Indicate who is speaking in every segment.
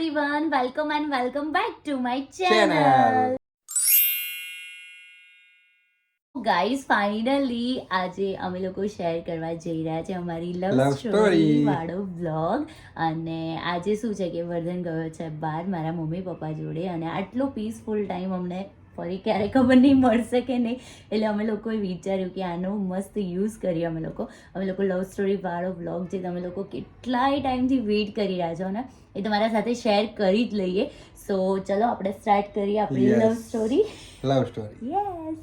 Speaker 1: everyone, welcome and welcome back to my channel. Guys finally આજે અમે લોકો share કરવા જઈ રહ્યા છે અમારી લવ સ્ટોરી વાળો વ્લોગ. અને આજે શું છે કે વર્ધન ગયો છે બહાર મારા મમ્મી પપ્પા જોડે, અને આટલો પીસફુલ ટાઈમ અમને ફરી ક્યારે ખબર નહીં મળશે કે નહીં, એટલે અમે લોકોએ વિચાર્યું કે આનો મસ્ત યુઝ કરીએ. અમે લોકો લવ સ્ટોરી વાળો વ્લોગ જે તમે લોકો કેટલાય ટાઈમથી વેઇટ કરી રહ્યા છો ને, એ તમારા સાથે શેર કરી જ લઈએ. સો ચલો આપણે સ્ટાર્ટ કરીએ આપણી લવ સ્ટોરી. યસ,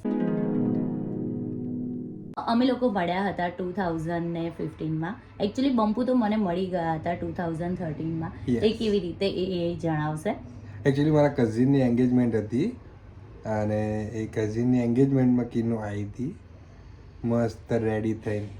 Speaker 1: અમે લોકો મળ્યા હતા 2015માં. એકચ્યુઅલી બંપુ તો મને મળી ગયા હતા 2013માં. એ કેવી રીતે એ જણાવશે.
Speaker 2: એકચ્યુઅલી મારા કઝિનની એન્ગેજમેન્ટ હતી, અને એ કઝિનની એન્ગેજમેન્ટમાં કિનો આવી હતી મસ્ત રેડી થઈને,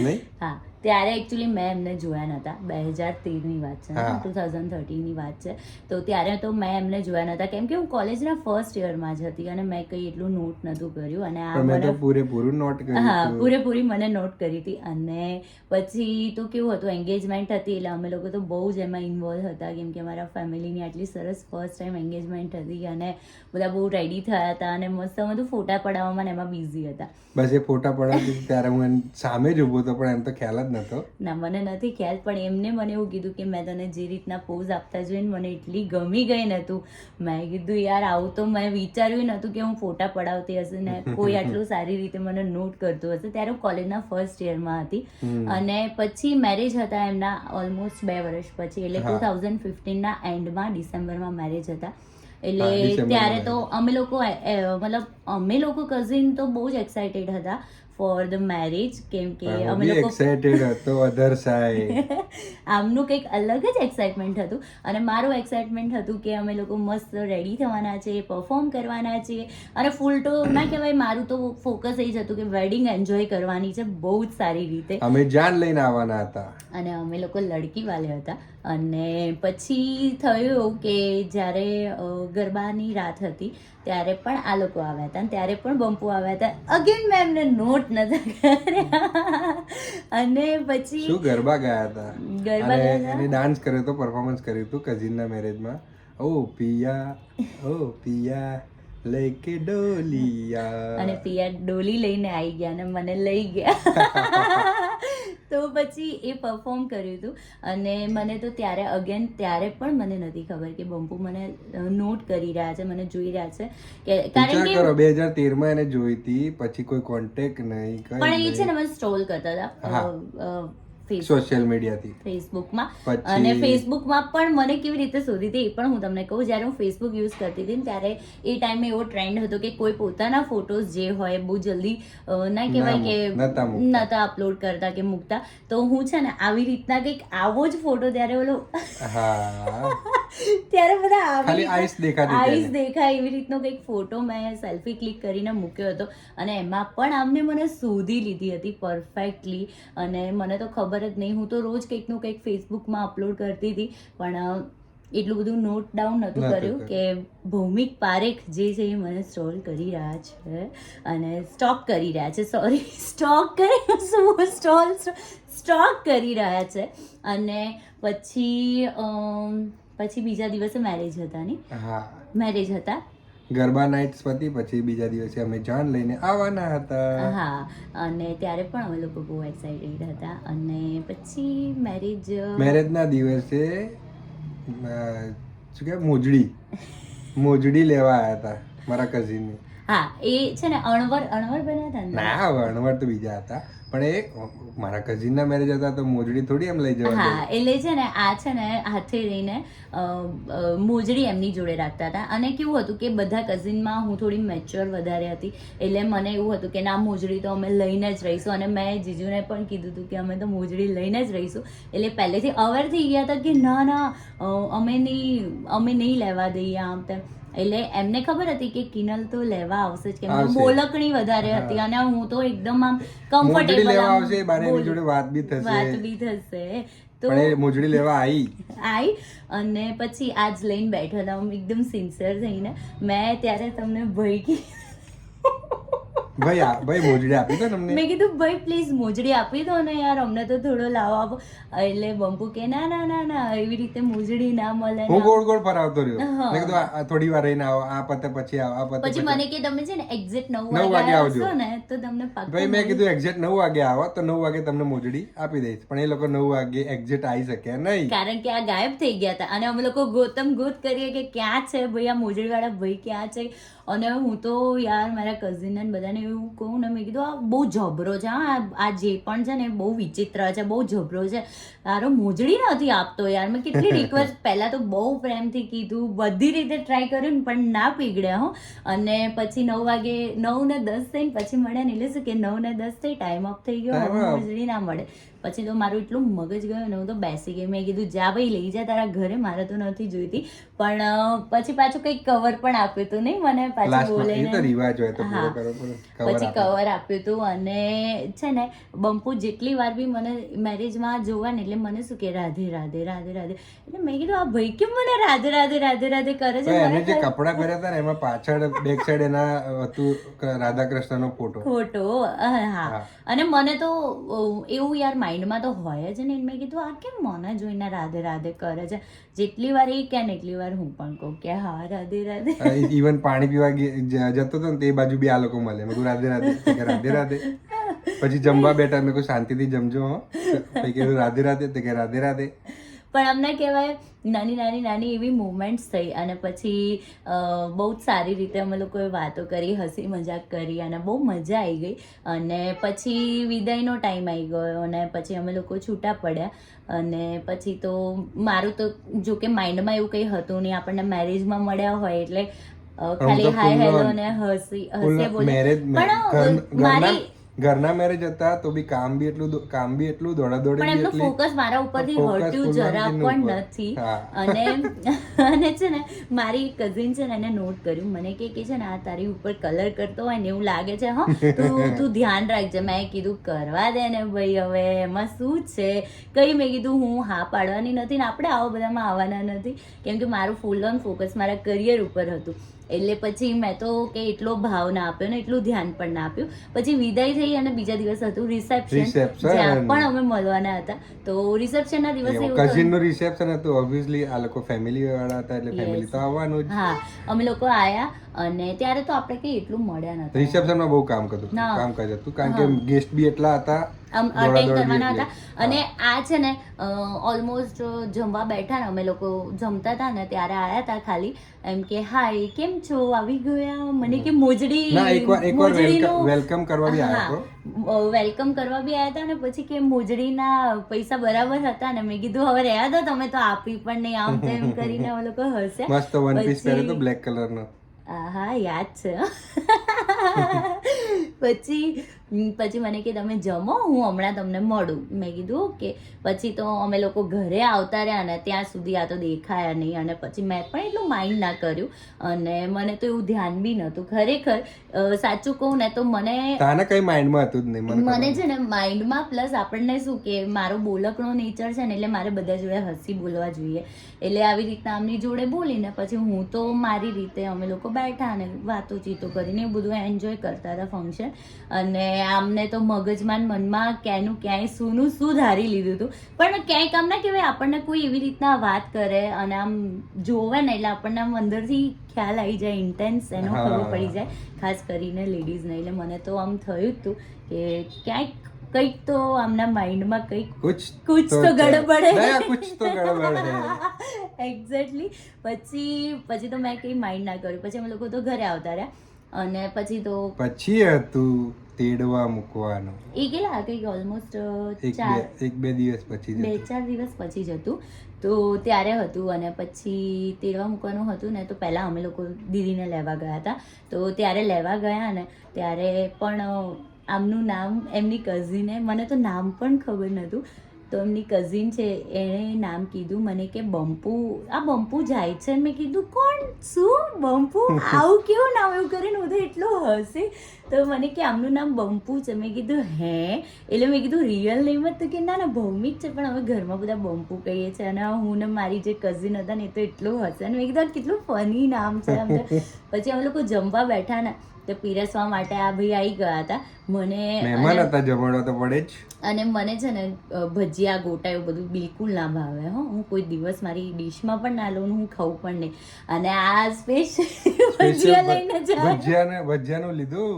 Speaker 2: નહીં?
Speaker 1: હા, ત્યારે એકચ્યુઅલી મેં એમને જોયા નહોતા. 2013ની વાત છે, 2013ની વાત છે. તો ત્યારે તો મેં એમને જોયા નહોતા, કેમ કે હું કોલેજના ફર્સ્ટ યરમાં જ હતી અને મેં કંઈ એટલું નોટ નહોતું કર્યું. અને આ મને
Speaker 2: પૂરેપૂરું નોટ કર્યું.
Speaker 1: હા, પૂરેપૂરી મને નોટ કરી હતી. અને પછી તો કેવું હતું, એન્ગેજમેન્ટ હતી એટલે અમે લોકો તો બહુ જ એમાં ઇન્વોલ્વ હતા, કેમ કે અમારા ફેમિલીની આટલી સરસ ફર્સ્ટ ટાઈમ એન્ગેજમેન્ટ હતી અને બધા બહુ રેડી થયા હતા અને મસ્ત બધું ફોટા પડાવવામાં ને એમાં બિઝી હતા.
Speaker 2: બસ એ ફોટા પડાવતી ત્યારે હું સામે જ ઊભો હતો, પણ એમ તો ખ્યાલ જ નતો.
Speaker 1: ના, મને નથી ખ્યાલ, પણ એમને મને એવું કીધું કે મેં તને જે રીતના પોઝ આપતા જોઈને મને એટલી ગમી ગઈ ને તું. મેં કીધું યાર, આવું તો મેં વિચાર્યું નહોતું કે હું ફોટા પડાવતી હશે ને કોઈ આટલું સારી રીતે મને નોટ કરતું હશે. ત્યારે હું કોલેજના ફર્સ્ટ યરમાં હતી અને પછી મેરેજ હતા એમના ઓલમોસ્ટ 2 વર્ષ પછી, એટલે 2015ના એન્ડમાં ડિસેમ્બરમાં મેરેજ હતા. એટલે ત્યારે તો અમે લોકો કઝિન તો બહુ જ એક્સાઇટેડ હતા ફોર ધ મેરેજ, કેમ કે અમે લોકો
Speaker 2: એક્સાઇટેડ હતો અધર સાઈડ.
Speaker 1: આમનું કંઈક અલગ જ એક્સાઇટમેન્ટ હતું અને મારું એક્સાઇટમેન્ટ હતું કે અમે લોકો મસ્ત રેડી થવાના છે, પરફોર્મ કરવાના છે, અને ફૂલ તો ના કહેવાય, મારું તો ફોકસ એ જ હતું કે વેડિંગ એન્જોય કરવાની છે બહુ જ સારી રીતે.
Speaker 2: અમે જાન લઈને આવવાના હતા
Speaker 1: અને અમે લોકો લડકી વાલે હતા. અને પછી થયું એવું કે જ્યારે ગરબાની રાત હતી ત્યારે પણ આ લોકો આવ્યા હતા, અને ત્યારે પણ બંપુ આવ્યા હતા. અગેન મેં એમને નોટ નતા કર્યા. અને પછી
Speaker 2: શું ગરબા ગયા હતા અને ડાન્સ કર્યો તો, પરફોર્મન્સ કર્યું હતું કઝિનના મેરેજમાં. ઓ પિયા લેકે ડોલિયા,
Speaker 1: અને પિયા ડોલી લઈને આવી ગયા અને મને લઈ ગયા. તો પછી એ પરફોર્મ કર્યું હતું. અને મને તો ત્યારે પણ મને નથી ખબર કે બંપુ મને નોટ કરી રહ્યા છે, મને જોઈ રહ્યા છે. કારણ કે
Speaker 2: 2013માં એને જોઈ હતી, પછી કોઈ કોન્ટેક્ટ નહીં,
Speaker 1: પણ એ છે ને મને સ્ટ્રોલ કરતા હતા
Speaker 2: સોશિયલ મીડિયાથી,
Speaker 1: ફેસબુકમાં. અને ફેસબુકમાં પણ મને કેવી રીતે શોધી હતી એ પણ હું તમને કહું. જ્યારે હું ફેસબુક યુઝ કરતી હતી ને ત્યારે એ ટાઈમે એવો ટ્રેન્ડ હતો કે કોઈ પોતાના ફોટોઝ જે હોય બહુ જલ્દી ના કહેવાય કે નતા અપલોડ કરતા કે મૂકતા. તો હું છે ને આવી રીતના કંઈક આવો જ ફોટો ત્યારે ઓલો ત્યારે બધા આઈસ દેખાય એવી રીતનો કંઈક ફોટો મેં સેલ્ફી ક્લિક કરીને મૂક્યો હતો, અને એમાં પણ આમને મને શોધી લીધી હતી પરફેક્ટલી. અને મને તો ખબર જ નહીં, હું તો રોજ કંઈકનું કંઈક ફેસબુકમાં અપલોડ કરતી હતી, પણ એટલું બધું નોટ ડાઉન નહોતું કર્યું કે ભૌમિક પારેખ જે છે એ મને સ્ટોલ કરી રહ્યા છે અને સ્ટોક કરી રહ્યા છે. સ્ટોક કરી રહ્યા છે. અને પછી બીજા દિવસે મેરેજ હતા ને? મેરેજ હતા.
Speaker 2: ગરબા નાઇટ્સ પતી પછી બીજા દિવસે અમે જાન લઈને આવવાના હતા.
Speaker 1: હા, અને ત્યારે પણ અમે લોકો બહુ એક્સાઇટેડ હતા. અને પછી
Speaker 2: મેરેજના દિવસે શું કે મોજડી લેવા આવ્યા હતા મારા કઝિનની.
Speaker 1: હા, એ છે ને અણવર બન્યા હતા ને?
Speaker 2: ના, અણવર તો બીજા હતા, પણ એ મારા કઝિનના મેરેજ હતા તો મોજડી થોડી એમ લઈ જવા.
Speaker 1: હા, એટલે છે ને આ છે ને હાથે લઈને મોજડી એમની જોડે રાખતા હતા. અને કેવું હતું કે બધા કઝિનમાં હું થોડી મેચ્યોર વધારે હતી, એટલે મને એવું હતું કે ના, મોજડી તો અમે લઈને જ રહીશું. અને મેં જીજુને પણ કીધું હતું કે અમે તો મોજડી લઈને જ રહીશું. એટલે પહેલેથી અવેર થઈ ગયા હતા કે ના અમે નહીં લેવા દઈએ આમ તેમ. એટલે એમને ખબર હતી કે કિનલ તો લેવા આવશે જ, કેમ બોલકણી વધારે હતી અને હું તો એકદમ આમ કમ્ફર્ટેબલ
Speaker 2: આવશે, બારેની જોડે વાત બી થશે. તો મોજડી લેવા આવી.
Speaker 1: અને પછી આજ લઈને બેઠા હતા એકદમ સિન્સિયર થઈને. મેં ત્યારે તમને ભય
Speaker 2: ભાઈ મોજડી આપી દો તમને.
Speaker 1: મેં કીધું ભાઈ પ્લીઝ મોજડી આપી દો ને યાર, અમને તો થોડો લાવો આપો. એટલે બંપુ કે ના ના ના ના એવી રીતે મોજડી ના મળે.
Speaker 2: હું ગોળ ગોળ ફરાવતો રહ્યો. મેં કીધું આ થોડી વાર રહીને આવો, આ પતે પછી આવો, આ પતે
Speaker 1: પછી મને કે તમે છે ને એક્ઝેક્ટ 9
Speaker 2: 9
Speaker 1: વાગે
Speaker 2: વાગે આવજો.
Speaker 1: આવશો ને તો તમને પાક્કું.
Speaker 2: ભાઈ મેં કીધું એક્ઝેક્ટ 9 વાગે આવો તો 9 વાગે તમને મોજડી આપી દઈશ, પણ એ લોકો 9 વાગે એક્ઝેક્ટ આવી શક્યા નહીં,
Speaker 1: કારણ કે આ ગાયબ થઈ ગયા હતા. અને અમે લોકો ગોતમ ગોત કરીએ કે ક્યાં છે ભાઈ આ મોજડી વાળા ભાઈ ક્યાં છે. અને હું તો યાર મારા કઝિન ને બધાને એવું કહું ને, મેં કીધું આ બહુ જબરો છે, આ જે પણ છે ને બહુ વિચિત્ર છે, બહુ જબરો છે, તારો મોજડી નથી આપતો યાર. મેં કેટલી રિક્વેસ્ટ પહેલા તો બહુ પ્રેમથી કીધું, બધી રીતે ટ્રાય કર્યું પણ ના પીગળ્યા હો. અને પછી 9 વાગે 9 ને 10 થઈને પછી મળ્યા ને, એટલે શું કે 9 ને 10 થઈ ટાઈમ અપ થઈ ગયો, હવે મોજડી ના મળે. પછી તો મારું એટલું મગજ ગયું ને, હું તો બેસી ગઈ. મેં કીધું જા ભાઈ લઈ જા તારા ઘરે, મારે તો નથી જોઈતી. પણ પછી પાછું કંઈક કવર પણ આપ્યું હતું નહીં મને, પાછું બોલે પછી કવર આપ્યું હતું. અને છે ને બંપુ જેટલી વાર બી મને મેરેજમાં જોવા ને એટલે મને શું કે રાધે રાધે રાધે રાધે. એટલે મેં કીધું આ ભાઈ કેમ મને રાધે રાધે રાધે રાધે કરે છે.
Speaker 2: એને જે કપડા પહેર્યા હતા ને એમાં પાછળ બેક સાઈડ એના હતું રાધા કૃષ્ણનો ફોટો.
Speaker 1: હા. અને મને તો એવું યાર માઇન્ડમાં તો હોય જ ને. મેં કીધું આ કેમ મને જોઈને રાધે રાધે કરે છે. જેટલી વાર એ કે ને એટલી વાર હું પણ કહું કે હા રાધે રાધે.
Speaker 2: ઇવન પાણી પીવા જતો હતો ને તે બાજુ બી આ લોકો મળે, મેં કહ્યું રાધે રાધે, રાધે રાધે. પછી જમવા બેઠા, મેં કહ્યું શાંતિથી જમજો હો, પછી કીધું રાધે રાધે, તે કે રાધે રાધે.
Speaker 1: પણ અમને કહેવાય નાની નાની નાની એવી મુવમેન્ટ્સ થઈ. અને પછી બહુ જ સારી રીતે અમે લોકોએ વાતો કરી, હસી મજાક કરી અને બહુ મજા આવી ગઈ. અને પછી વિદાયનો ટાઈમ આવી ગયો અને પછી અમે લોકો છૂટા પડ્યા. અને પછી તો મારું તો જો કે માઇન્ડમાં એવું કંઈ હતું નહીં, આપણને મેરેજમાં મળ્યા હોય એટલે ખાલી હાય હેલો ને હસીએ બોલે. પણ મારી
Speaker 2: ઘરના મેરેજ હતા તો બી કામ બી એટલું દોડાદોડી,
Speaker 1: પણ એમનું ફોકસ મારા ઉપરથી હટ્યું જરા પણ નથી. અને છે ને મારી કઝિન છે ને એને નોટ કર્યું, મને કે છે ને આ તારી ઉપર કલર કરતો હોય ને એવું લાગે છે, હા તું ધ્યાન રાખજે. મેં કીધું કરવા દે ને ભાઈ, હવે એમાં શું છે કઈ. મેં કીધું હું હા પાડવાની નથી ને આપણે આવા બધામાં આવવાના નથી, કેમ કે મારું ફૂલ ઓન ફોકસ મારા કરિયર ઉપર હતું. એટલે પછી મેં તો કે એટલો ભાવ ના આપ્યો ને એટલું ધ્યાન પણ ના આપ્યું. પછી વિદાય થઈ અને બીજા દિવસ હતું રિસેપ્શન, જ્યાં પણ અમે મળવાના હતા. તો રિસેપ્શન ના દિવસે
Speaker 2: કઝિન નું રિસેપ્શન હતું, ઓબ્વિયસલી આ લોકો ફેમિલી વાળા હતા એટલે ફેમિલી તો આવવાનું જ.
Speaker 1: હા, અમે લોકો આયા અને ત્યારે તો આપણે કઈ એટલું મળ્યા નતા.
Speaker 2: રિસેપ્શન માં બહુ કામ હતું, કારણ કે ગેસ્ટ બી એટલા હતા,
Speaker 1: અટેન્ડ કરવાના હતા. અને આ છે ને ઓલમોસ્ટ જમવા બેઠા ને, અમે લોકો જમતા હતા ને ત્યારે આયા હતા ખાલી એમ કે હાય કેમ છો, આવી ગયા. મને કે મોજડી
Speaker 2: વેલકમ કરવા બી આવ્યા હતો,
Speaker 1: વેલકમ કરવા બી આવ્યા હતા. અને પછી કે મોજડીના પૈસા બરાબર હતા ને. મેં કીધું હવે રહ્યા દો, તમે તો આપી પણ નહીં, આમ તેમ કરીને અમે લોકો હસ્યા.
Speaker 2: મસ્ત વન પીસ પહેર્યો તો બ્લેક કલર નો.
Speaker 1: હા યાદ છે. પછી મને કે તમે જમો, હું હમણાં તમને મળું. મેં કીધું ઓકે. પછી તો અમે લોકો ઘરે આવતા રહ્યા ને ત્યાં સુધી આ તો દેખાયા નહીં. અને પછી મેં પણ એટલું માઇન્ડ ના કર્યું અને મને તો એવું ધ્યાન બી નહોતું. ખરેખર સાચું કહું ને તો મને
Speaker 2: કઈ માઇન્ડમાં હતું જ નહીં.
Speaker 1: મને છે ને માઇન્ડમાં પ્લસ આપણને શું કે મારો બોલકનો નેચર છે ને એટલે મારે બધા જોડે હસી બોલવા જોઈએ. એટલે આવી રીતના આમની જોડે બોલીને પછી હું તો મારી રીતે અમે લોકો બેઠા ને વાતો ચીતો કરીને એ બધું એન્જોય કરતા હતા ફંક્શન. અને આમને તો મગજમાં મનમાં ક્યાંયનું ક્યાંય શુંનું શું ધારી લીધું હતું. પણ ક્યાંય કામ ના કહેવાય, આપણને કોઈ એવી રીતના વાત કરે અને આમ જોવે ને એટલે આપણને આમ અંદરથી ખ્યાલ આવી જાય, ઇન્ટેન્સ એનો ખબર પડી જાય, ખાસ કરીને લેડીઝને. એટલે મને તો આમ થયું જ હતું કે ક્યાંક કંઈક તો આમના માઇન્ડમાં કંઈક કુછ તો ગડબડ હે. એક્ઝેક્ટલી. પછી તો મેં કંઈ માઇન્ડ ના કર્યું. પછી અમે લોકો તો ઘરે આવતા રહ્યા. અને પછી
Speaker 2: હતું તેડવા મૂકવાનું.
Speaker 1: એ કેટલા કંઈક ઓલમોસ્ટ
Speaker 2: 1-2 દિવસ પછી,
Speaker 1: 2-4 દિવસ પછી જ હતું. તો ત્યારે હતું. અને પછી તેડવા મૂકવાનું હતું ને તો પહેલાં અમે લોકો દીદીને લેવા ગયા હતા. તો ત્યારે લેવા ગયા ને ત્યારે પણ આમનું નામ એમની કઝિને, મને તો નામ પણ ખબર નહોતું, તો એમની કઝિન છે એણે નામ કીધું મને કે બંપુ, આ બંપુ જાય છે. મેં કીધું કોણ, શું બંપુ, આવું કેવું નામ એવું કરીને હું તો એટલો હસે. તો મને કે આમનું નામ બંપુ છે. મેં કીધું હે, એટલે મેં કીધું રિયલ નેમ જ? તો કે ના ના ભૌમિક છે, પણ હવે ઘરમાં બધા બંપુ કહીએ છીએ. અને હું ને મારી જે કઝિન હતા ને એ તો એટલું હસે. અને મેં કીધું કેટલું ફની નામ છે આમ. પછી અમે લોકો જમવા બેઠા ને તો પીરસવા માટે આ ભાઈ આવી ગયા હતા. મને
Speaker 2: મહેમાન હતા, જમણવા તો પડે જ.
Speaker 1: અને મને છે ને ભજીયા ગોટા એવું બધું બિલકુલ ના ભાવે. હું કોઈ દિવસ મારી ડીશમાં પણ ના લઉં, હું ખાઉં પણ નહીં. અને આ સ્પેશિયલ ભજીયા લઈને જાય.
Speaker 2: ભજીયાનું લીધું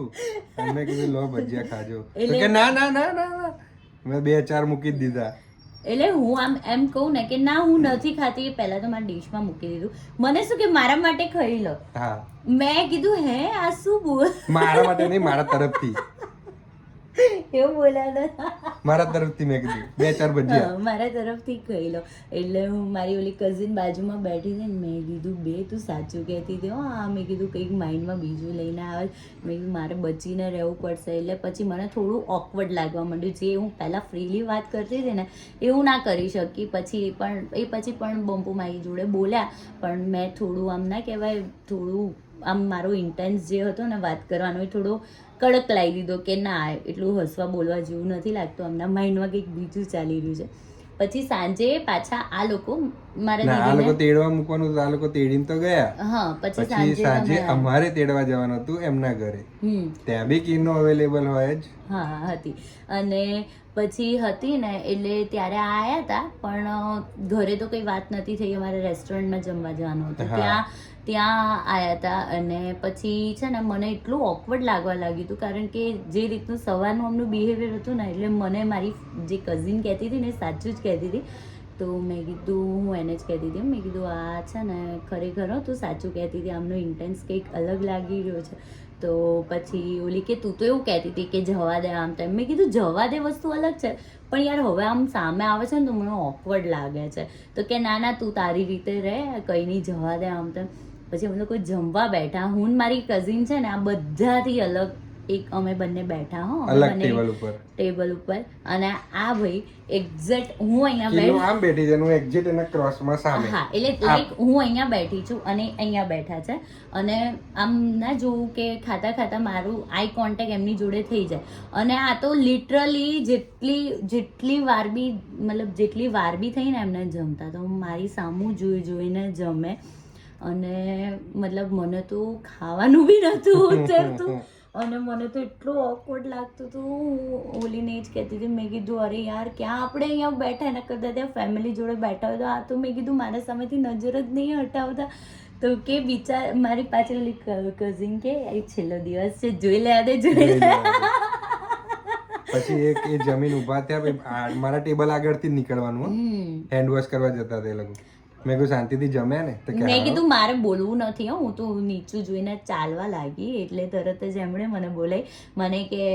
Speaker 2: અને મેં કીધું લો ભજીયા ખાજો, તો કે ના ના ના ના, મેં 2-4 મૂકી જ દીધા.
Speaker 1: એટલે હું આમ એમ કહું ને કે ના હું નથી ખાતી, એ પહેલા તો મારા ડીશમાં મૂકી દીધું. મને શું કે મારા માટે ખાઈ લો.
Speaker 2: હા,
Speaker 1: મેં કીધું હે આ શું બોલ,
Speaker 2: મારા માટે નહીં, મારા તરફથી
Speaker 1: એવું બોલ્યા
Speaker 2: મારા તરફથી મેં કીધું 2-4 ભજીયા
Speaker 1: મારા તરફથી ખાઈ લો. એટલે હું મારી ઓલી કઝિન બાજુમાં બેઠી હતી ને મેં કીધું બે તું સાચું કહેતી હતી હા. મેં કીધું કંઈક માઇન્ડમાં બીજું લઈને આવે. મેં કીધું મારે બચીને રહેવું પડશે. એટલે પછી મને થોડું ઓકવર્ડ લાગવા માંડ્યું. જે હું પહેલાં ફ્રીલી વાત કરતી હતી ને એવું ના કરી શકી. પછી પણ બમ્પુ મારી જોડે બોલ્યા, પણ મેં થોડું આમ ના કહેવાય, થોડું આમ મારો ઇન્ટેન્સ જે હતો ને વાત કરવાનો એ થોડો કડક લાવી દીધો કે ના એટલું હસવા બોલવા જેવું નથી લાગતું, આમના માઇન્ડમાં કંઈક બીજું ચાલી રહ્યું છે. પછી સાંજે પાછા આ લોકો મારા
Speaker 2: દીદીને તેડવા મૂકવાનું, આ લોકો તેડીને તો ગયા.
Speaker 1: હા, પછી
Speaker 2: સાંજે અમારે તેડવા જવાનું હતું એમના ઘરે. ત્યાં બી કિનો અવેલેબલ હોય જ.
Speaker 1: હા હતી. અને પછી હતી ને એટલે ત્યારે આયા હતા, પણ ઘરે તો કઈ વાત નથી થઈ. અમારે રેસ્ટોરન્ટમાં જમવા જવાનું હતું, ત્યાં આયા હતા. અને પછી છે ને મને એટલું ઓકવર્ડ લાગવા લાગ્યું હતું, કારણ કે જે રીતનું સવારનું અમનું બિહેવિયર હતું ને, એટલે મને મારી જે કઝિન કહેતી હતી ને સાચું જ કહેતી હતી. તો મેં કીધું, હું એને જ કહેતી હતી, મેં કીધું આ છે ને ખરેખર તું સાચું કહેતી હતી, આમનો ઇન્ટેન્સ કંઈક અલગ લાગી રહ્યો છે. તો પછી ઓલી કે તું તો એવું કહેતી હતી કે જવા દે આમ તેમ. મેં કીધું જવા દે વસ્તુ અલગ છે, પણ યાર હવે આમ સામે આવે છે ને તો મને ઓકવર્ડ લાગે છે. તો કે ના ના તું તારી રીતે રહે, કંઈ નહીં જવા દે આમ તેમ. પછી અમે લોકો જમવા બેઠા, હું મારી કઝિન છે ને આ બધાથી અલગ અમે બંને બેઠા ટેબલ ઉપર. અને આ ભાઈ એક્ઝેક્ટ હું અહીંયા
Speaker 2: આમ બેઠી છે, હું એક્ઝેક્ટ એના ક્રોસમાં સામે.
Speaker 1: હા, એટલે લાઈક હું અહીંયા બેઠી છું અને અહીંયા બેઠા છે. અને આમ ના જોવું કે ખાતા ખાતા મારું આઈ કોન્ટેક્ટ એમની જોડે થઈ જાય. અને આ તો લિટરલી જેટલી વાર બી થઈ ને એમને જમતા, તો મારી સામું જોઈને જમે. અને મતલબ મને તો ખાવાનું બી નતું ઉતરતું અને મને તો એટલું ઓકવર્ડ લાગતું હતું. હું ઓલીને જ કહેતી હતી, મેં કીધું અરે યાર ક્યાં આપણે અહીંયા બેઠા, એના કરતાં ત્યાં ફેમિલી જોડે બેઠા હોય તો આ તો મેં કીધું મારા સામેથી નજર જ નહીં હટાવતા. તો કે મારી પાછળ કઝિન કે છેલ્લો દિવસ છે, જોઈ લે જોઈ લે.
Speaker 2: પછી એ જમીન ઉભા થયા, મારા ટેબલ આગળથી જ નીકળવાનું, હેન્ડ વોશ કરવા જતા હતા એ લોકો. મેં કહ્યું શાંતિથી જમ્યા ને, તો
Speaker 1: મેં કીધું મારે બોલવું નથી, હું તો નીચું જોઈને ચાલવા લાગી. એટલે તરત જ એમણે મને બોલાઈ, મને કે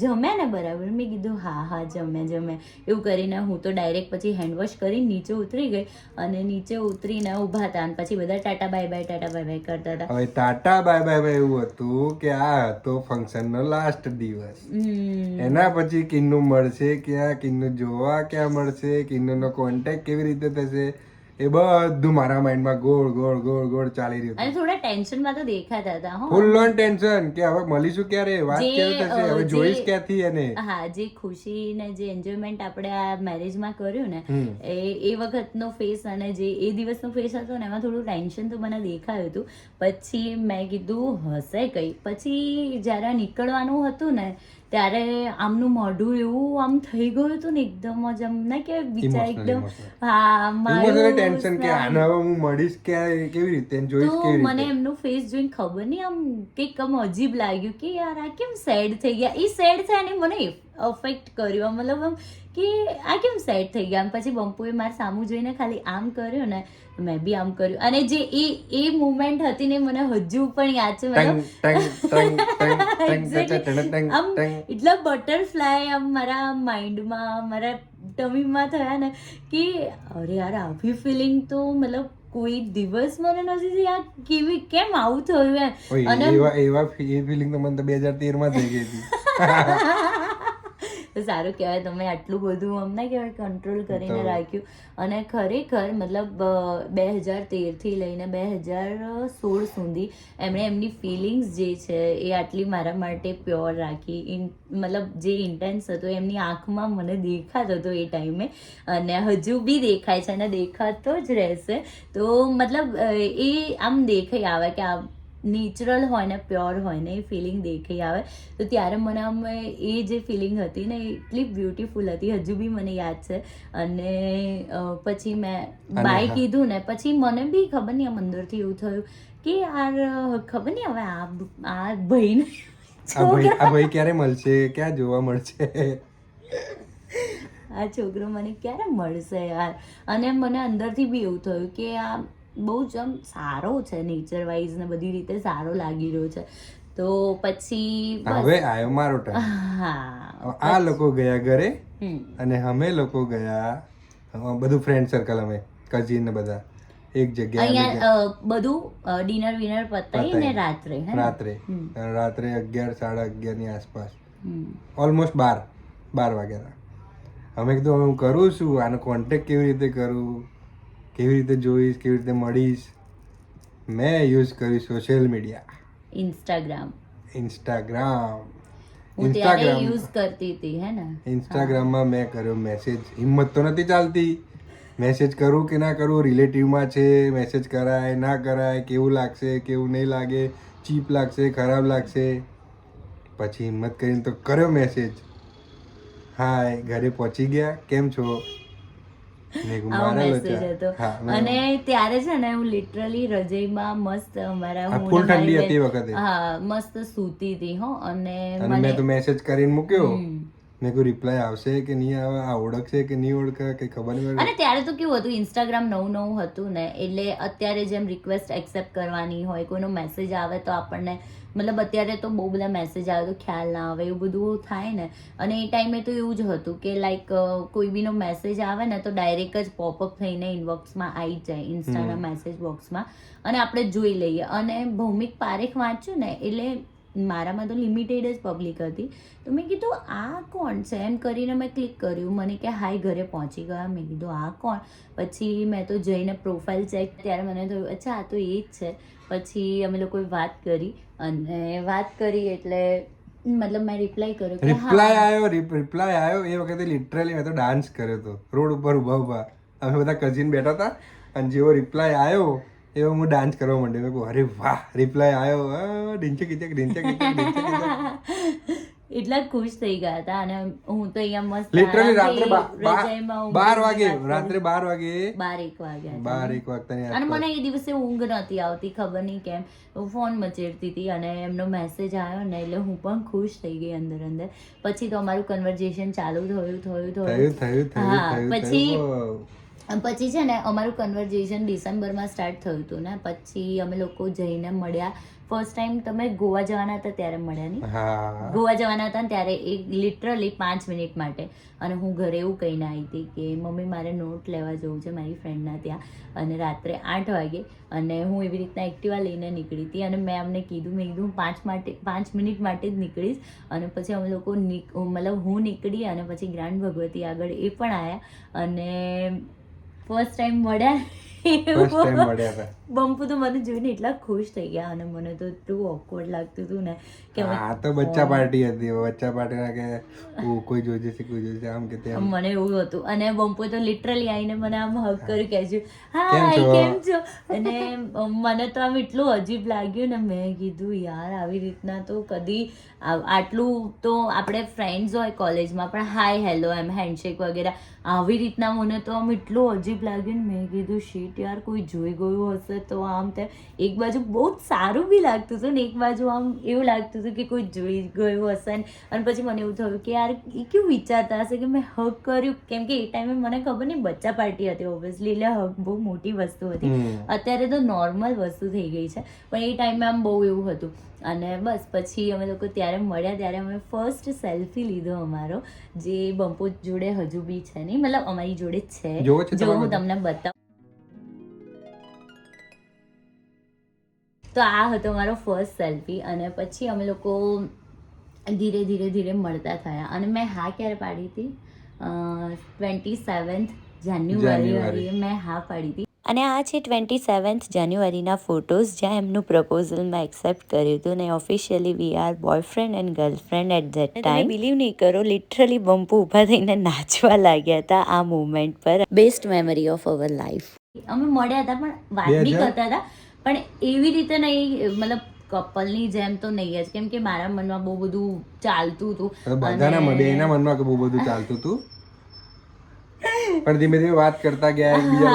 Speaker 1: જમ્યા ને બરાબર. મેં કીધું હા જમ્યા. એવું કરીને હું તો ડાયરેક્ટ પછી હેન્ડવોશ કરી નીચે ઉતરી ગઈ. અને નીચે ઉતરીને ઊભા હતા અને પછી બધા ટાટા બાય બાય કરતા હતા.
Speaker 2: હવે ટાટા બાય બાય એવું હતું કે આ હતો ફંક્શનનો લાસ્ટ દિવસ. એના પછી કિન્નુ મળશે ક્યાં, કિન્નુ જોવા ક્યાં મળશે, કિન્નુનો કોન્ટેક્ટ કેવી રીતે થશે, એ બધું મારા માઇન્ડમાં ગોળ ચાલી રહ્યું.
Speaker 1: અને થોડા ટેન્શનમાં તો દેખાતા હતા.
Speaker 2: ફૂલ ઓન ટેન્શન કે હવે મળીશું ક્યારે, વાત ક્યારે થશે, હવે જોઈશ ક્યાંથી એને.
Speaker 1: હા, જે ખુશી ને જે એન્જોયમેન્ટ આપણે આ મેરેજમાં કર્યું ને, એ વખતનો ફેસ અને જે એ દિવસનો ફેસ હતો ને, એમાં થોડું ટેન્શન તો મને દેખાયું હતું. પછી મેં કીધું હશે કઈ. પછી જ્યારે નીકળવાનું હતું ને ત્યારે આમનું મોઢું એવું આમ થઈ ગયું હતું ને, એકદમ જ આમ ના કે વિચાર એકદમ
Speaker 2: ટેન્શન કે આને હવે હું મળીશ ક્યારે, કેવી રીતે જોઈશ કેવી રીતે.
Speaker 1: મને એમનું ફેસ જોઈને ખબર નહીં આમ કંઈક આમ અજીબ લાગ્યું કે યાર આ કેમ સેડ થઈ ગયા. એ સેડ થયા ને મને અફેક્ટ કર્યું, મતલબ આમ કે આ કેમ સેડ થઈ ગયા. પછી બમ્પુએ મારા સામું જોઈને ખાલી આમ કર્યું ને, મેં બી આમ કર્યું. અને જે એ મુમેન્ટ હતી ને મને હજુ પણ યાદ છે. આમ એટલા બટરફ્લાય આમ મારા માઇન્ડમાં, મારા ટમીમાં થયા ને કે અરે યાર આવી ફિલિંગ તો મતલબ કોઈ દિવસ મને નથી આ કેમ આવું થયું એમ.
Speaker 2: અને એવા ફિલિંગ તો મને તો 2013 માં થઈ ગઈ હતી.
Speaker 1: સારું કહેવાય તમે આટલું બધું અમને કહેવાય કંટ્રોલ કરીને રાખ્યું. અને ખરેખર મતલબ 2013 થી લઈને 2016 સુધી એમણે એમની ફિલિંગ્સ જે છે એ આટલી મારા માટે પ્યોર રાખી. મતલબ જે ઇન્ટેન્સ હતો એમની આંખમાં મને દેખાતો હતો એ ટાઈમે, અને હજુ બી દેખાય છે અને દેખાતો જ રહેશે. તો મતલબ એ આમ દેખાઈ આવે કે આ નેચરલ હોય ને પ્યોર હોય ને એ ફિલિંગ દેખાઈ આવે. તો ત્યારે મને આમ એ જે ફિલિંગ હતી ને એ એટલી બ્યુટીફુલ હતી, હજુ બી મને યાદ છે. અને પછી મેં બાય કીધું ને પછી મને બી ખબર નહીં આમ અંદરથી એવું થયું કે યાર ખબર નહીં હવે આ ભાઈને
Speaker 2: આ ભાઈ ક્યારે મળશે, ક્યાં જોવા મળશે,
Speaker 1: આ છોકરો મને ક્યારે મળશે યાર. અને મને અંદરથી બી એવું થયું કે આ બહુ જ આમ સારો છે, નેચર વાઇઝ ને બધી રીતે સારો લાગી રહ્યો છે. તો પછી
Speaker 2: હવે આવ્યો મારો ટાઈમ.
Speaker 1: હા,
Speaker 2: આ લોકો ગયા ઘરે અને અમે લોકો ગયા બધું ફ્રેન્ડ સર્કલ, અમે કઝિન ને બધા એક જગ્યાએ
Speaker 1: અહીંયા બધું ડિનર વિનર પતાવીને રાત્રે
Speaker 2: 11 11:30 ની આસપાસ, ઓલમોસ્ટ 12 વાગ્યા હતા. અમે કીધું હવે હું કરું છું, આનો કોન્ટેક્ટ કેવી રીતે કરું, કેવી રીતે જોઈશ, કેવી રીતે મળીશ. મેં યુઝ કર્યું સોશિયલ મીડિયા, ઇન્સ્ટાગ્રામ
Speaker 1: યુઝ કરતી હતી હે ને.
Speaker 2: ઇન્સ્ટાગ્રામમાં મેં કર્યો મેસેજ. હિંમત તો નથી ચાલતી, મેસેજ કરું કે ના કરું, રિલેટિવમાં છે, મેસેજ કરાય ના કરાય, કેવું લાગશે કેવું નહીં લાગે, ચીપ લાગશે ખરાબ લાગશે. પછી હિંમત કરીને તો કર્યો મેસેજ. હાય, ઘરે પહોંચી ગયા, કેમ છો?
Speaker 1: મેસેજ હતો. અને ત્યારે છે ને હું લિટરલી રજાઈમાં મસ્ત અમારા
Speaker 2: ફૂલ ઠંડી હતી વખતે,
Speaker 1: હા મસ્ત સૂતી હતી હો. અને
Speaker 2: મેં તો મેસેજ કરીને મૂક્યો. મેં કોઈ રિપ્લાય આવશે કે નહીં આવે, આ ઓળખશે કે નહીં ઓળખે કઈ ખબર નહીં.
Speaker 1: અને ત્યારે તો કેવું હતું, ઇન્સ્ટાગ્રામ નવું હતું ને, એટલે અત્યારે જેમ રિક્વેસ્ટ એક્સેપ્ટ કરવાની હોય, કોઈનો મેસેજ આવે તો આપણને મતલબ અત્યારે તો બહુ બધા મેસેજ આવે તો ખ્યાલ ના આવે, એવું બધું થાય ને. અને એ ટાઈમે તો એવું જ હતું કે લાઈક કોઈ બીનો મેસેજ આવે ને તો ડાયરેક્ટ જ પોપઅપ થઈને ઇનબોક્સમાં આવી જાય, ઇન્સ્ટાના મેસેજ બોક્સમાં, અને આપણે જોઈ લઈએ. અને ભૌમિક પારેખ વાંચ્યું ને એટલે મારામાં તો લિમિટેડ જ પબ્લિક હતી. તો મેં કીધું આ કોણ છે એમ કરીને મેં ક્લિક કર્યું. મને કે હાય ઘરે પહોંચી ગયા. મેં કીધું આ કોણ? પછી મેં તો જઈને પ્રોફાઇલ ચેક, ત્યારે મને થયું અચ્છા આ તો એ જ છે. પછી અમે લોકોએ વાત કરી, અને વાત કરી એટલે મતલબ મેં રિપ્લાય કર્યો.
Speaker 2: રિપ્લાય આવ્યો એ વખતે લિટરલી મેં તો ડાન્સ કર્યો હતો રોડ ઉપર ઉભા. અમે બધા કઝિન બેઠા હતા અને જેવો રિપ્લાય આવ્યો એવો હું ડાન્સ કરવા માંડ્યો. મેં કહું અરે વાહ, રિપ્લાય આવ્યો, ઢીંચે કીચક.
Speaker 1: એટલા ખુશ થઈ ગયા હતા. અને હું તો અહીંયા મસ્ત
Speaker 2: લિટરલી રાત્રે 12 વાગે 1 વાગે
Speaker 1: અને મને એ દિવસે ઊંઘ નથી આવતી, ખબર નહીં કેમ. ફોન મચેડતી હતી અને એમનો મેસેજ આવ્યો ને એટલે હું પણ ખુશ થઈ ગઈ અંદર. પછી તો અમારું કન્વર્ઝેશન ચાલુ થયું. પછી છે ને અમારું કન્વર્ઝેશન ડિસેમ્બરમાં સ્ટાર્ટ થયું હતું ને. પછી અમે લોકો જઈને મળ્યા. ફર્સ્ટ ટાઈમ તમે ગોવા જવાના હતા ત્યારે મળ્યા નહીં? ગોવા જવાના હતા ને ત્યારે એક લિટરલી 5 મિનિટ માટે. અને હું ઘરે એવું કહીને આવી હતી કે મમ્મી મારે નોટ લેવા જવું છે મારી ફ્રેન્ડના ત્યાં, અને રાત્રે 8 વાગે. અને હું એવી રીતના એક્ટિવા લઈને નીકળી હતી. અને મેં અમને કીધું 5 મિનિટ માટે જ નીકળીશ. અને પછી અમે લોકો મતલબ હું નીકળી અને પછી ગ્રાન્ડ ભગવતી આગળ એ પણ આવ્યા. અને ફર્સ્ટ ટાઈમ મળ્યા. બમ્પુ તો મને જોઈને એટલા ખુશ થઈ ગયા. અને મને તો એટલું ઓકવર્ડ લાગતું હતું ને કે
Speaker 2: આ તો બચ્ચા પાર્ટી હતી. બચ્ચા પાર્ટીના કે કોઈ જોઈ જશે આમ કે તેમ,
Speaker 1: મને એવું હતું. અને બમ્પુ તો લિટરલી આવીને મને આમ હગ કર્યું કે હાય કેમ છો. અને મને તો આમ એટલું અજીબ લાગ્યું ને. મેં કીધું યાર આવી રીતના તો કદી આટલું તો આપણે ફ્રેન્ડ્સ હોય કોલેજમાં પણ હાય હેલો એમ હેન્ડશેક વગેરે, આવી રીતના મને તો આમ એટલું અજીબ લાગ્યું ને. મેં કીધું શીટ યાર કોઈ જોઈ ગયું હશે તો આમ તેમ. એક બાજુ બહુ જ સારું બી લાગતું હતું ને એક બાજુ આમ એવું લાગતું હતું કે કોઈ જોઈ ગયું હશે. અને પછી મને એવું થયું કે યાર એ કેવું વિચારતા હશે કે મેં હગ કર્યું, કેમ કે એ ટાઈમે મને ખબર નહીં બચ્ચા પાર્ટી હતી ઓબ્વિયસલી, એટલે હગ બહુ મોટી વસ્તુ હતી. અત્યારે તો નોર્મલ વસ્તુ થઈ ગઈ છે, પણ એ ટાઈમે આમ બહુ એવું હતું. અને બસ પછી અમે લોકો ત્યારે મળ્યા ત્યારે અમે ફર્સ્ટ સેલ્ફી લીધો અમારો, જે બમ્પુ જોડે હજુ બી છે નહીં, મતલબ અમારી જોડે છે, જો હું તમને બતાવું. તો આ હતો મારો ફર્સ્ટ સેલ્ફી. અને પછી અમે લોકો ધીરે મળતા થયા. અને મેં હા ક્યારે પાડી હતી? 27 જાન્યુઆરી મેં હા પાડી હતી. અને આ છે 27 જાન્યુઆરીના ફોટોઝ, જ્યાં એમનું પ્રપોઝલ મેં એક્સેપ્ટ કર્યું હતું ને officially we are boyfriend and girlfriend at that time. Believe નહીં કરો, લિટરલી બમ્પુ ઊભા થઈને નાચવા લાગ્યા હતા આ મુમેન્ટ પર. Best memory of our life. અમે મળ્યા હતા પણ વાત બી કરતા હતા, પણ એવી રીતે નહીં, મતલબ કપલની જેમ તો નહીં જ, કેમ કે મારા મનમાં બહુ બધું ચાલતું હતું.
Speaker 2: બધાના બેના મનમાં કે બહુ બધું ચાલતું હતું, પણ ધીમે ધીમે વાત કરતા ગયા, એકબીજા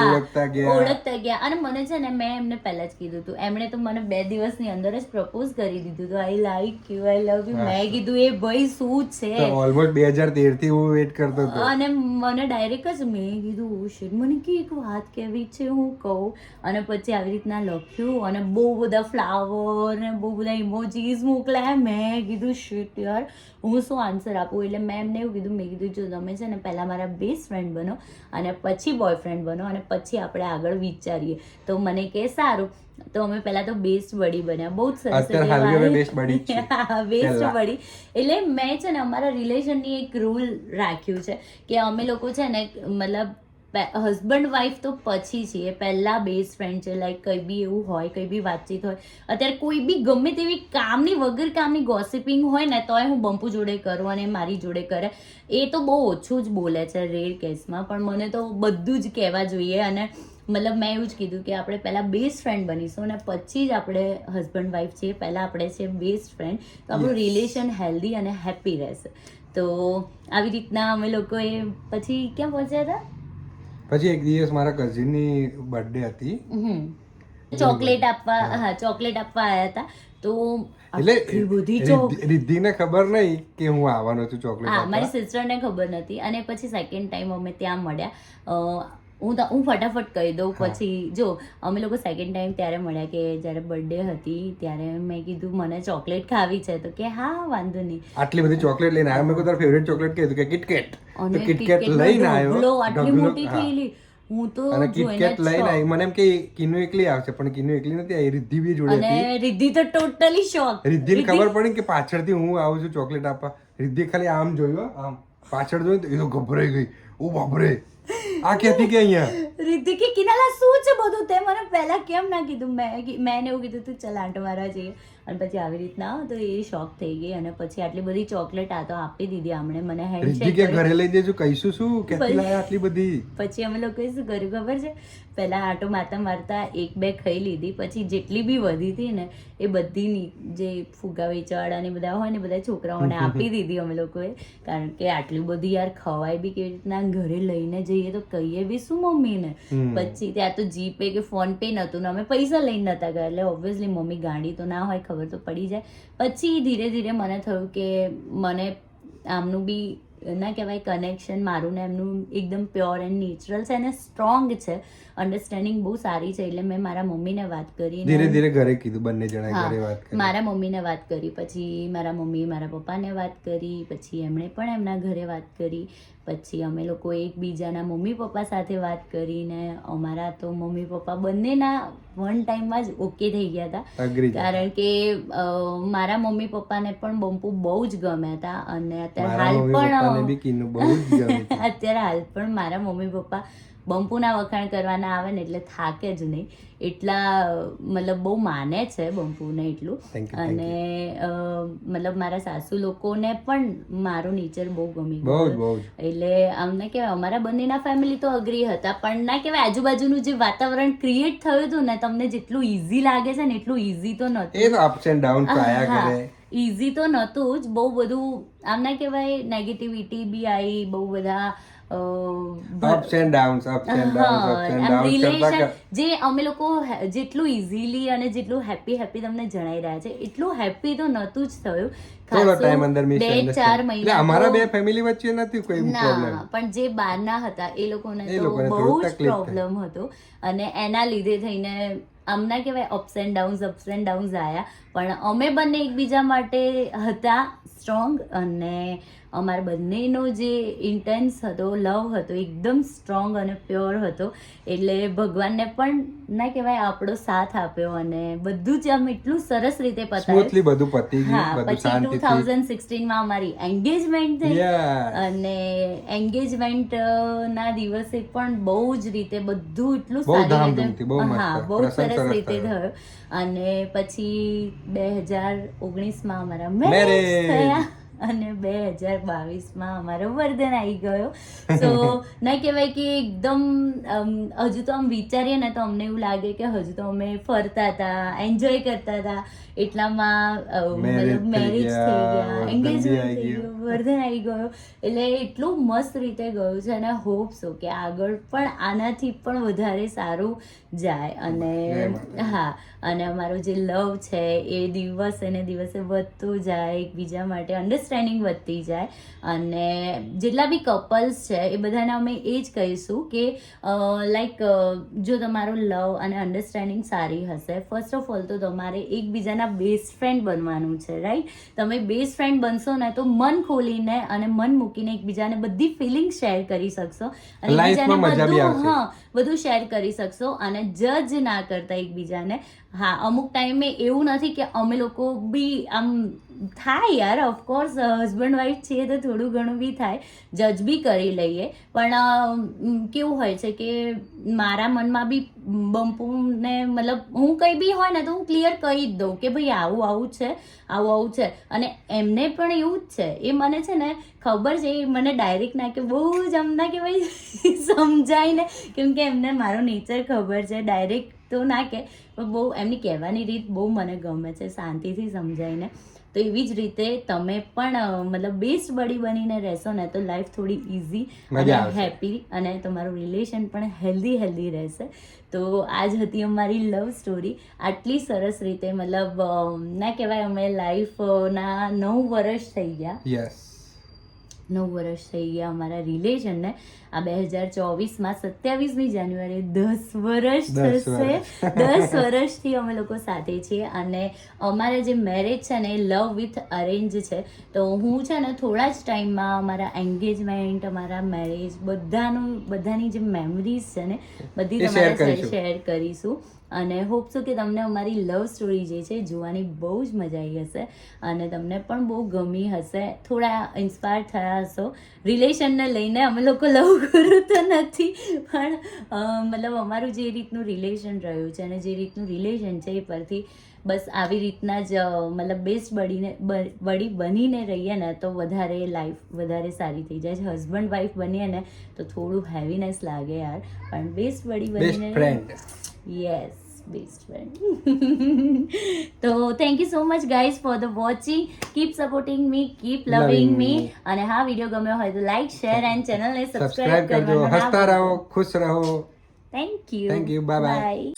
Speaker 2: ઓળખતા
Speaker 1: ગયા. અને મને છે ને, મેં એમને પહેલા જ કીધું હતું, એમણે તો મને 2 દિવસની અંદર જ પ્રપોઝ કરી દીધું હતું, I like you, I love you. મેં કીધું એ ભાઈ શું છે,
Speaker 2: ઓલમોસ્ટ 2013 થી હું વેઇટ કરતો હતો.
Speaker 1: અને મને ડાયરેક્ટ જ મેં કીધું ઓ શિટ, મને કે એક વાત કેવી છે, હું કહું. અને પછી આવી રીતના લખ્યું, અને બહુ બધા ફ્લાવર ને બહુ બધા ઇમોજીસ મોકલ્યા. મેં કીધું શિટ યાર, હું શું આન્સર આપું. એટલે મેં એમને એવું કીધું, મેં કીધું જો તમે છે ને પહેલા મારા બેસ્ટ ફ્રેન્ડ બનો, અને પછી બોયફ્રેન્ડ બનો, અને પછી આપણે આગળ વિચારીએ. તો મને કે સારું. તો અમે પહેલા તો બેસ્ટ બડી બન્યા, બહુ જ સરસ બેસ્ટ બડી. એટલે મેં છે ને અમારા રિલેશનની એક રૂલ રાખ્યું છે કે અમે લોકો છે ને, મતલબ હસબન્ડ વાઈફ તો પછી છીએ, પહેલા બેસ્ટ ફ્રેન્ડ છે. લાઈક કંઈ બી એવું હોય, કંઈ બી વાતચીત હોય, અત્યારે કોઈ બી ગમે તેવી કામની વગર કામની ગોસિપિંગ હોય ને, તોય હું બંપુ જોડે કરું અને મારી જોડે કરે. એ તો બહુ ઓછું જ બોલે છે રેર કેસમાં, પણ મને તો બધું જ કહેવા જોઈએ. અને મતલબ મેં એવું જ કીધું કે આપણે પહેલાં બેસ્ટ ફ્રેન્ડ બનીશું અને પછી જ આપણે હસબન્ડ વાઈફ છીએ. પહેલાં આપણે છીએ બેસ્ટ ફ્રેન્ડ, તો આપણું રિલેશન હેલ્ધી અને હેપી રહેશે. તો આવી રીતના અમે લોકોએ પછી ક્યાં પહોંચ્યા હતા?
Speaker 2: પછી એક દિવસ મારા કઝિનની બર્થડે હતી,
Speaker 1: ચોકલેટ આપવા આવ્યા હતા. તો
Speaker 2: એટલે રિદ્ધિને ખબર નહીં કે હું આવવાનો છું ચોકલેટ.
Speaker 1: હા, મારી સિસ્ટરને ખબર નથી. અને પછી સેકન્ડ ટાઈમ અમે ત્યાં મળ્યા. હું ફટાફટ કહી દઉં. પછી જો અમે લોકો સેકન્ડ ટાઈમ ત્યારે મળ્યા કે જ્યારે બર્થડે હતી, ત્યારે મેં કીધું મને ચોકલેટ ખાવી છે, તો કે હા વાંધો નહીં.
Speaker 2: આટલી બધી ચોકલેટ લઈને આવ્યો. મેં તારી ફેવરેટ ચોકલેટ કીધું કે કિટકેટ.
Speaker 1: તો કિટકેટ લઈને આવ્યો, આટલી મોટી થયેલી. હું તો
Speaker 2: અને કિટકેટ લઈને આવી. મને એમ કે કિન્નુ એકલી આવશે, પણ કિન્નુ એકલી નથી આવી, રિદ્ધિ બી જોડે હતી.
Speaker 1: અને રિદ્ધિ તો ટોટલી શોક.
Speaker 2: રિદ્ધિને ખબર પડી કે પાછળથી હું આવું છું ચોકલેટ આપવા. રિદ્ધિ ખાલી આમ જોયું, આમ પાછળ જોયું તો એ તો ગભરાઈ ગઈ. ઓ બાપરે, આ ક્યાંથી કે અહીંયા
Speaker 1: રિદ્ધિ કે કિનાલા શું છે બધું, તે મને પહેલા કેમ ના કીધું. મેં એવું કીધું તું ચલ આંટો મારવા જઈએ. અને પછી આવી રીતના તો એ શોક થઈ ગઈ. અને પછી આટલી બધી ચોકલેટ આ તો આપી દીધી આમણે મને.
Speaker 2: હેન્ડશેક કે ઘરે લઈ દેજો, કહીશું શું કેટલી લાયા આટલી બધી.
Speaker 1: પછી અમે લોકોએ શું કર્યું ખબર છે, પહેલા આંટો મારતા મારતા 1-2 ખાઈ લીધી. પછી જેટલી બી વધી હતી ને એ બધી જે ફુગા વેચવાળા ને બધા હોય ને, બધા છોકરાઓને આપી દીધી અમે લોકોએ. કારણ કે આટલી બધી યાર ખવાય બી કેવી રીતના, ઘરે લઈને જઈએ તો કહીએ બી શું મમ્મીને. પછી ત્યાં તો જીપે કે ફોન પે નતું ને અમે પૈસા લઈને નતા ગયા, એટલે ઓબ્વિયસલી મમ્મી ગાડી તો ના હોય, ખબર તો પડી જાય. પછી ધીરે ધીરે મને થયું કે મને આમનું બી ના કહેવાય કનેક્શન, મારું ને એમનું એકદમ પ્યોર એન્ડ નેચરલ છે અને સ્ટ્રોંગ છે. અન્ડરસ્ટેન્ડિંગ બહુ સારી છે. એટલે મેં મારા મમ્મીને વાત કરી,
Speaker 2: ધીરે ધીરે ઘરે કીધું, બંને જણા ઘરે વાત કરી.
Speaker 1: મારા મમ્મીને વાત કરી, પછી મારા મમ્મી મારા પપ્પાને વાત કરી, પછી એમણે પણ એમના ઘરે વાત કરી. પછી અમે લોકો એકબીજાના મમ્મી પપ્પા સાથે વાત કરીને અમારા તો મમ્મી પપ્પા બંનેના વન ટાઈમમાં જ ઓકે થઈ ગયા હતા. કારણ કે મારા મમ્મી પપ્પાને પણ બંપુ બહુ જ ગમ્યા હતા. અને અત્યારે હાલ પણ મારા મમ્મી પપ્પા બંપુના વખાણ કરવાના આવે ને એટલે થાકે જ નહીં. એટલા મતલબ બહુ માને છે બંપુને એટલું. અને મતલબ મારા સાસુ લોકોને પણ મારું નેચર બહુ ગમી ગયું. એટલે અમને કહેવાય અમારા બંનેના ફેમિલી તો અગ્રી હતા, પણ ના કહેવાય આજુબાજુનું જે વાતાવરણ ક્રિએટ થયું હતું ને, તમને જેટલું ઈઝી લાગે છે ને એટલું ઈઝી તો નતું. ઈઝી તો નતું જ. બહુ બધું આમ ના કહેવાય નેગેટિવિટી બી આવી, બહુ બધા જે અમે લોકો જેટલું ઇઝીલી અને જેટલું હેપી તમને જણાઈ રહ્યા છે, એટલું હેપી તો નતું જ થયું.
Speaker 2: થોડો ટાઈમ અંદર 2-4 મહિના અમારા બે ફેમિલી વચ્ચે નથી કોઈ પ્રોબ્લેમ,
Speaker 1: પણ જે બહારના હતા એ લોકોને તો બહુ જ પ્રોબ્લેમ હતો. અને એના લીધે થઈને આમના કહેવાય અપ્સ એન્ડ ડાઉન્સ આયા. પણ અમે બંને એકબીજા માટે હતા સ્ટ્રોંગ. અને અમારા બંનેનો જે ઇન્ટેન્સ હતો, લવ હતો, એકદમ સ્ટ્રોંગ અને પ્યોર હતો. એટલે ભગવાનને પણ ના કહેવાય આપણો સાથ આપ્યો અને બધું જ આમ એટલું સરસ રીતે
Speaker 2: પતાવ્યું. બધું પતી ગયું.
Speaker 1: પછી 2016 માં અમારી એન્ગેજમેન્ટ થઈ. અને એન્ગેજમેન્ટ ના દિવસે પણ બહુ જ રીતે બધું એટલું સારી રીતે, બહુ સરસ રીતે થયું. અને પછી 2019 માં અમારા મેરેજ થયા. અને 2022માં અમારો વર્ધન આવી ગયો. સો ના કહેવાય કે એકદમ હજુ તો આમ વિચારીએ ને તો અમને એવું લાગે કે હજુ તો અમે ફરતા હતા, એન્જોય કરતા હતા, એટલામાં મતલબ મેરેજ થઈ ગયા, એન્ગેજમેન્ટ થઈ ગયું, વર્ધન આવી ગયો. એટલે એટલું મસ્ત રીતે ગયું છે અને હોપ સો કે આગળ પણ આનાથી પણ વધારે સારું જાય. અને હા, અને અમારો જે લવ છે એ દિવસે ને દિવસે વધતું જાય, એકબીજા માટે અન્ડરસ્ટેન્ડિંગ વધતી જાય. અને જેટલા બી કપલ્સ છે એ બધાને અમે એ જ કહીશું કે લાઈક જો તમારો લવ અને અન્ડરસ્ટેન્ડિંગ સારી હશે, ફર્સ્ટ ઓફ ઓલ તો તમારે એકબીજાના બેસ્ટ ફ્રેન્ડ બનવાનું છે, રાઈટ? તમે બેસ્ટ ફ્રેન્ડ બનશો ને તો મન ખોલીને અને મન મૂકીને એકબીજાને બધી ફિલિંગ શેર કરી શકશો અને એકબીજાને બધું બધું શેર કરી શકશો અને જજ ના કરતા એકબીજાને. હા, અમુક ટાઈમે એવું નથી કે અમે લોકો બી આમ થાય યાર, ઓફકોર્સ હસબન્ડ વાઈફ છીએ તો થોડું ઘણું બી થાય, જજ બી કરી લઈએ. પણ કેવું હોય છે કે મારા મનમાં બી બમ્પુને મતલબ હું કંઈ બી હોય ને તો હું ક્લિયર કહી જ દઉં કે ભાઈ આવું આવું છે, આવું આવું છે. અને એમને પણ એવું જ છે. એ મને છે ને ખબર છે, એ મને ડાયરેક્ટ ના કે બહુ જ આમ ના કે ભાઈ સમજાય ને, કેમ કે એમને મારો નેચર ખબર છે. ડાયરેક્ટ તો ના કે, પણ બહુ એમની કહેવાની રીત બહુ મને ગમે છે, શાંતિથી સમજાઈને. તો એવી જ રીતે તમે પણ મતલબ બેસ્ટ બડી બનીને રહેશો ને તો લાઈફ થોડી ઇઝી અને હેપી અને તમારું રિલેશન પણ હેલ્ધી રહેશે. તો આજ હતી અમારી લવ સ્ટોરી. આટલી સરસ રીતે મતલબ ના કહેવાય, અમે લાઈફના 9 વર્ષ થઈ ગયા. 9 વર્ષ થઈ ગયા અમારા રિલેશનને. આ 2024માં 27મી જાન્યુઆરી 10 વર્ષ થશે. 10 વર્ષથી અમે લોકો સાથે છીએ અને અમારા જે મેરેજ છે ને એ લવ વિથ અરેન્જ છે. તો હું છે ને થોડા જ ટાઈમમાં અમારા એન્ગેજમેન્ટ, અમારા મેરેજ બધાની જે મેમરીઝ છે ને બધી તમારા સાથે શેર કરીશું. અને હોપ છું કે તમને અમારી લવ સ્ટોરી જે છે જોવાની બહુ જ મજા આવી હશે અને તમને પણ બહુ ગમી હશે, થોડા ઇન્સ્પાયર થયા હશો. રિલેશનને લઈને અમે લોકો લવ ગુરુ તો નથી, પણ મતલબ અમારું જે રીતનું રિલેશન રહ્યું છે અને જે રીતનું રિલેશન છે એ પરથી બસ આવી રીતના જ મતલબ બેસ્ટ બડી બનીને રહીએ ને તો વધારે લાઈફ વધારે સારી થઈ જાય છે. હસબન્ડ વાઈફ બનીએ ને તો થોડું હેવીનેસ લાગે યાર, પણ બેસ્ટ બડી બનીને yes, best friend. So thank you so much guys for the watching. Keep supporting me, keep loving me. અને હા, વિડિયો ગમ્યો હોય તો લાઈક, શેર એન્ડ ચેનલને સબસ્ક્રાઇબ કરજો. હસતા રહો, ખુશ રહો. Thank you. Bye.